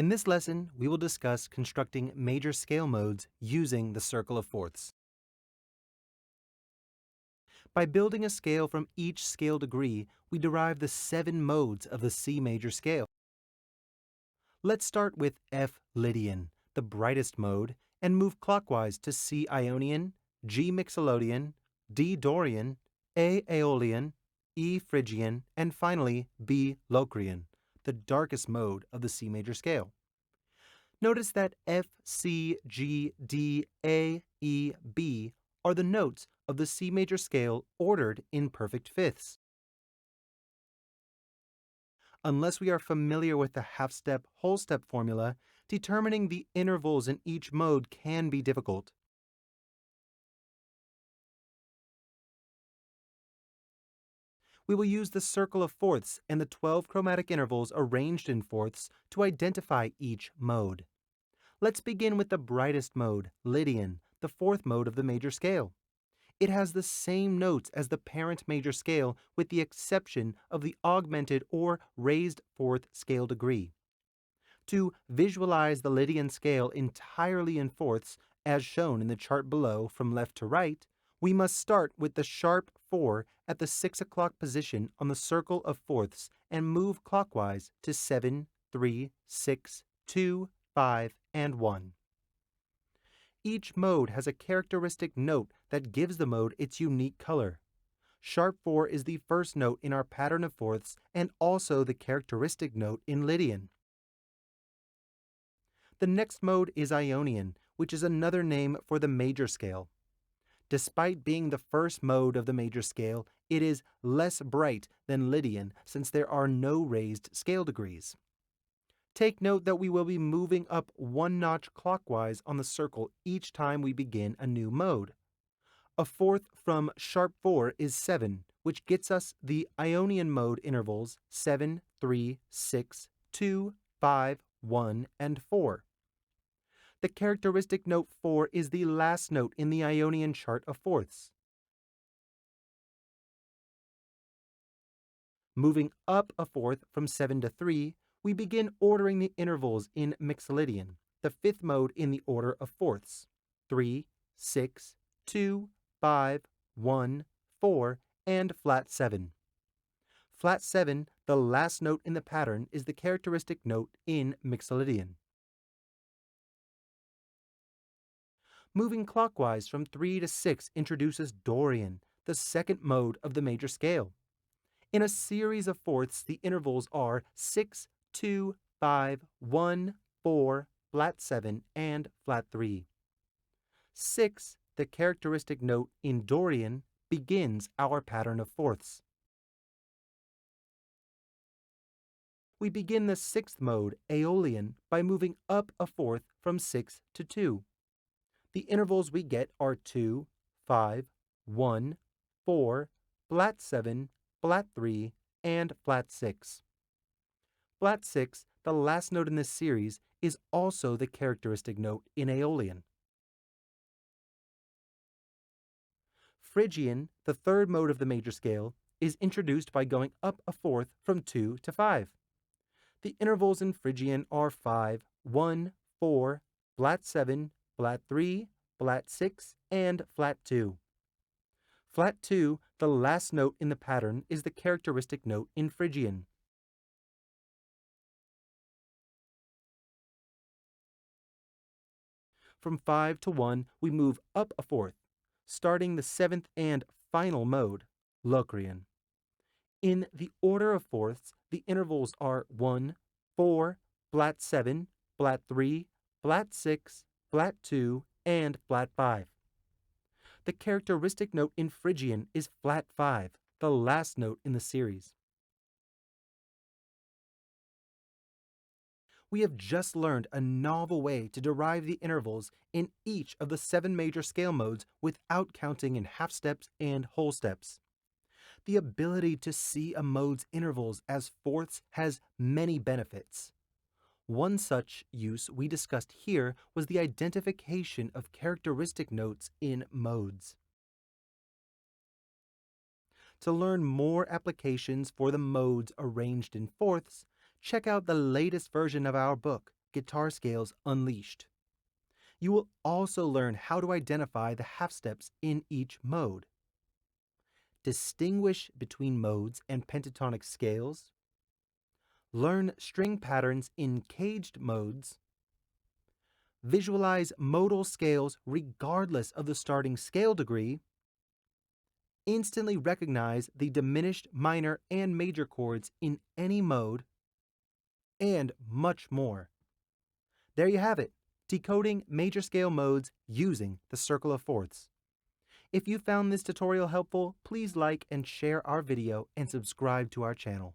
In this lesson, we will discuss constructing major scale modes using the circle of fourths. By building a scale from each scale degree, we derive the 7 modes of the C major scale. Let's start with F Lydian, the brightest mode, and move clockwise to C Ionian, G Mixolydian, D Dorian, A Aeolian, E Phrygian, and finally B Locrian, the darkest mode of the C major scale. Notice that F, C, G, D, A, E, B are the notes of the C major scale ordered in perfect fifths. Unless we are familiar with the half-step, whole-step formula, determining the intervals in each mode can be difficult. We will use the circle of fourths and the 12 chromatic intervals arranged in fourths to identify each mode. Let's begin with the brightest mode, Lydian, the 4th mode of the major scale. It has the same notes as the parent major scale with the exception of the augmented or raised 4th scale degree. To visualize the Lydian scale entirely in fourths, as shown in the chart below from left to right, we must start with the sharp 4 at the 6 o'clock position on the circle of fourths and move clockwise to 7, 3, 6, 2, 5, and 1. Each mode has a characteristic note that gives the mode its unique color. Sharp 4 is the first note in our pattern of fourths and also the characteristic note in Lydian. The next mode is Ionian, which is another name for the major scale. Despite being the first mode of the major scale, it is less bright than Lydian since there are no raised scale degrees. Take note that we will be moving up 1 notch clockwise on the circle each time we begin a new mode. A fourth from sharp 4 is 7, which gets us the Ionian mode intervals 7, 3, 6, 2, 5, 1, and 4. The characteristic note 4 is the last note in the Ionian chart of fourths. Moving up a fourth from 7 to 3, we begin ordering the intervals in Mixolydian, the 5th mode in the order of fourths: 3, 6, 2, 5, 1, 4, and flat 7. Flat 7, the last note in the pattern, is the characteristic note in Mixolydian. Moving clockwise from 3 to 6 introduces Dorian, the 2nd mode of the major scale. In a series of fourths, the intervals are 6, 2, 5, 1, 4, flat 7, and flat 3. 6, the characteristic note in Dorian, begins our pattern of fourths. We begin the 6th mode, Aeolian, by moving up a fourth from 6 to 2. The intervals we get are 2, 5, 1, 4, flat 7, flat 3, and flat 6. Flat 6, the last note in this series, is also the characteristic note in Aeolian. Phrygian, the 3rd mode of the major scale, is introduced by going up a fourth from 2 to 5. The intervals in Phrygian are 5, 1, 4, flat 7, flat 3, flat 6, and flat 2. Flat 2, the last note in the pattern, is the characteristic note in Phrygian. From 5 to 1, we move up a fourth, starting the 7th and final mode, Locrian. In the order of fourths, the intervals are 1, 4, flat 7, flat 3, flat 6, flat 2, and flat 5. The characteristic note in Phrygian is flat 5, the last note in the series. We have just learned a novel way to derive the intervals in each of the 7 major scale modes without counting in half steps and whole steps. The ability to see a mode's intervals as fourths has many benefits. One such use we discussed here was the identification of characteristic notes in modes. To learn more applications for the modes arranged in fourths, check out the latest version of our book, guitar scales unleashed. You will also learn how to identify the half steps in each mode, distinguish between modes and pentatonic scales, learn string patterns in caged modes, visualize modal scales regardless of the starting scale degree, instantly recognize the diminished minor and major chords in any mode, and much more. There you have it, decoding major scale modes using the circle of fourths. If you found this tutorial helpful, please like and share our video and subscribe to our channel.